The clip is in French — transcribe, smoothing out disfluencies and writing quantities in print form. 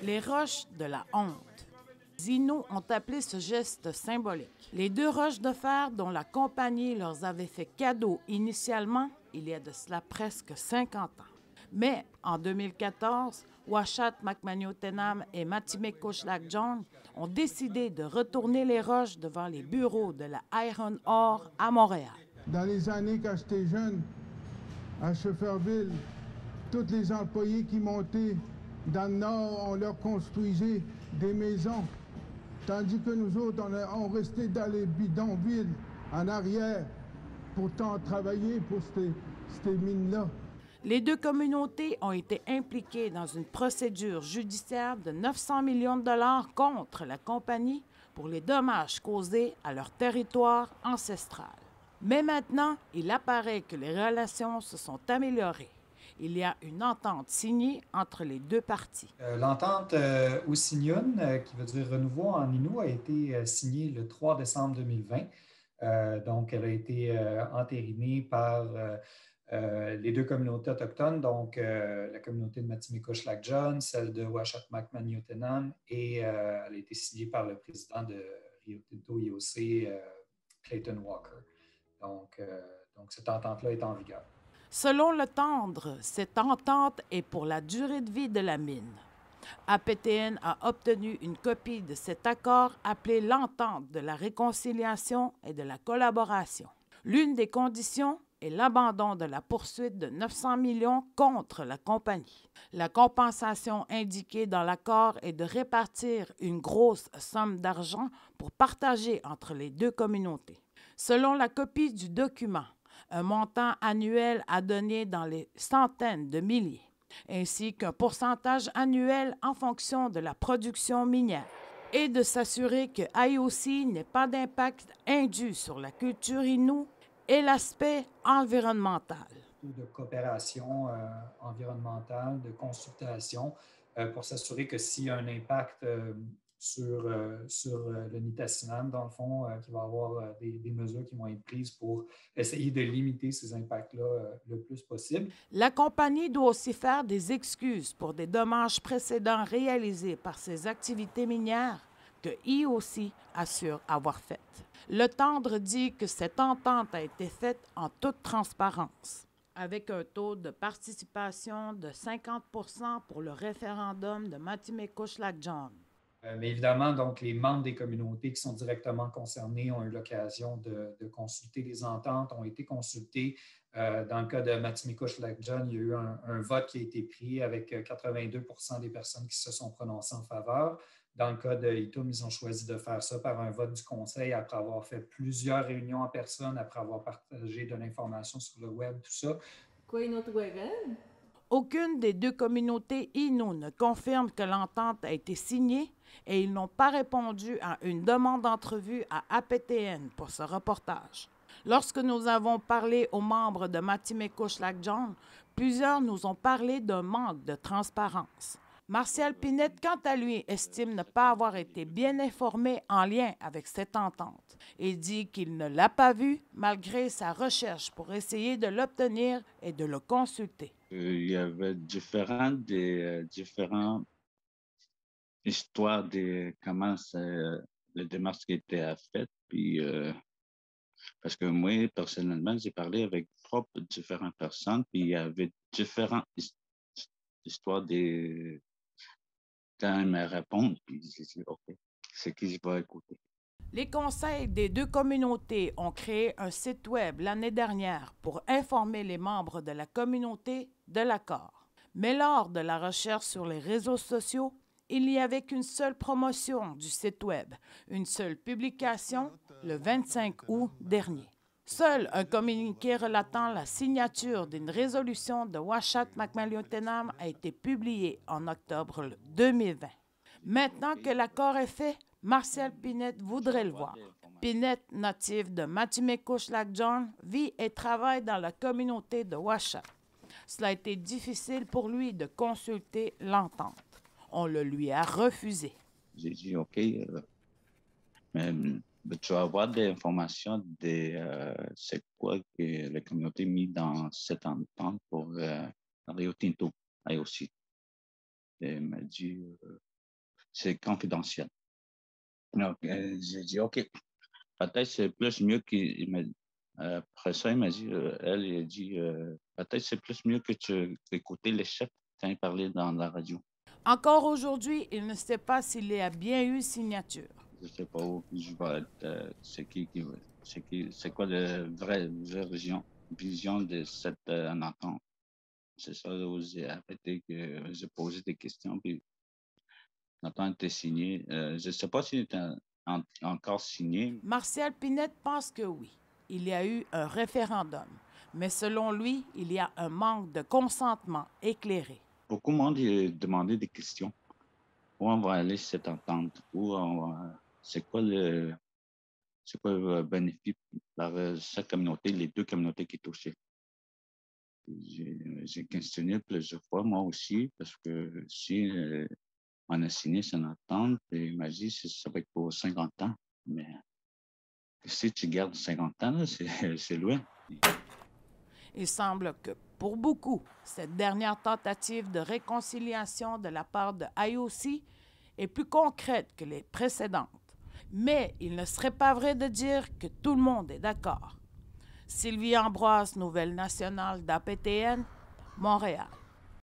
Les roches de la honte. Les Inuits ont appelé ce geste symbolique. Les 2 roches de fer dont la compagnie leur avait fait cadeau initialement, il y a de cela presque 50 ans. Mais en 2014, Uashat Makmaniotenam et Matimekoshlakjon ont décidé de retourner les roches devant les bureaux de la Iron Ore à Montréal. Dans les années quand j'étais jeune, à Schefferville, tous les employés qui montaient dans le nord, on leur construisait des maisons. Tandis que nous autres, on restait dans les bidonvilles, en arrière, pour travailler pour ces mines-là. Les 2 communautés ont été impliquées dans une procédure judiciaire de 900 millions de dollars contre la compagnie pour les dommages causés à leur territoire ancestral. Mais maintenant, il apparaît que les relations se sont améliorées. Il y a une entente signée entre les 2 parties. L'entente Usinyun, qui veut dire renouveau en Innu, a été signée le 3 décembre 2020. Donc, elle a été entérinée par les 2 communautés autochtones, donc la communauté de Matimekoshlakjon, celle de Uashat Makmaniotenam, et elle a été signée par le président de Rio Tinto IOC, Clayton Walker. Donc cette entente-là est en vigueur. Selon le Tendre, cette entente est pour la durée de vie de la mine. APTN a obtenu une copie de cet accord appelé l'entente de la réconciliation et de la collaboration. L'une des conditions est l'abandon de la poursuite de 900 millions contre la compagnie. La compensation indiquée dans l'accord est de répartir une grosse somme d'argent pour partager entre les 2 communautés. Selon la copie du document, un montant annuel à donner dans les centaines de milliers, ainsi qu'un pourcentage annuel en fonction de la production minière, et de s'assurer que IOC n'ait pas d'impact indu sur la culture Innu et l'aspect environnemental. De coopération environnementale, de consultation, pour s'assurer que s'il y a un impact sur le Nitassinan, dans le fond, qu'il va y avoir des mesures qui vont être prises pour essayer de limiter ces impacts-là le plus possible. La compagnie doit aussi faire des excuses pour des dommages précédents réalisés par ses activités minières que IOC assure avoir faites. Le Tendre dit que cette entente a été faite en toute transparence, avec un taux de participation de 50 % pour le référendum de Matimekoshlakjon. Mais évidemment, donc, les membres des communautés qui sont directement concernés ont eu l'occasion de consulter les ententes, ont été consultés. Dans le cas de Matimekoshlakjon, il y a eu un vote qui a été pris avec 82 % des personnes qui se sont prononcées en faveur. Dans le cas de Itum, ils ont choisi de faire ça par un vote du conseil après avoir fait plusieurs réunions en personne, après avoir partagé de l'information sur le web, tout ça. Aucune des 2 communautés Innu ne confirme que l'entente a été signée et ils n'ont pas répondu à une demande d'entrevue à APTN pour ce reportage. Lorsque nous avons parlé aux membres de Matimekoshlakjon, plusieurs nous ont parlé d'un manque de transparence. Martial Pinette, quant à lui, estime ne pas avoir été bien informé en lien avec cette entente et dit qu'il ne l'a pas vu malgré sa recherche pour essayer de l'obtenir et de le consulter. Il y avait différentes histoires de comment le démarche qui était faite. Puis, parce que moi, personnellement, j'ai parlé avec différentes personnes, puis il y avait différentes histoires de quand ils me répondent, puis j'ai dit, OK, c'est qui je vais écouter. Les conseils des 2 communautés ont créé un site web l'année dernière pour informer les membres de la communauté de l'accord. Mais lors de la recherche sur les réseaux sociaux, il n'y avait qu'une seule promotion du site web, une seule publication le 25 août dernier. Seul un communiqué relatant la signature d'une résolution de Uashat Makmaniotenam a été publié en octobre 2020. Maintenant que l'accord est fait, Martial Pinette voudrait le voir. Pinette, natif de Matimekoshlakjon, vit et travaille dans la communauté de Uashat. Cela a été difficile pour lui de consulter l'entente. On le lui a refusé. J'ai dit, OK, mais Ben, tu vas avoir des informations de c'est quoi que la communauté a mis dans cette entente pour Rio Tinto, IOC. Elle m'a dit, c'est confidentiel. Donc, j'ai dit, OK, peut-être c'est plus mieux qu'il m'a après ça, il m'a dit, elle a dit, peut-être c'est plus mieux que tu écoutes les chefs quand ils parlaient dans la radio. Encore aujourd'hui, il ne sait pas s'il y a bien eu signature. Je ne sais pas où je vais être, c'est quoi la vraie vision de cette entente. C'est ça où j'ai arrêté, que j'ai posé des questions, puis l'entente était signée. Je ne sais pas s'il est encore signé. Martial Pinette pense que oui. Il y a eu un référendum, mais selon lui, il y a un manque de consentement éclairé. Beaucoup de monde a demandé des questions. Où on va aller cette entente? C'est quoi le bénéfice par cette communauté, les deux communautés qui touchaient? J'ai questionné plusieurs fois, moi aussi, parce que si on a signé cette entente, et il m'a dit que ça va être pour 50 ans. Mais si tu gardes 50 ans, là, c'est loin. Il semble que, pour beaucoup, cette dernière tentative de réconciliation de la part de IOC est plus concrète que les précédentes. Mais il ne serait pas vrai de dire que tout le monde est d'accord. Sylvie Ambroise, Nouvelle nationale d'APTN, Montréal.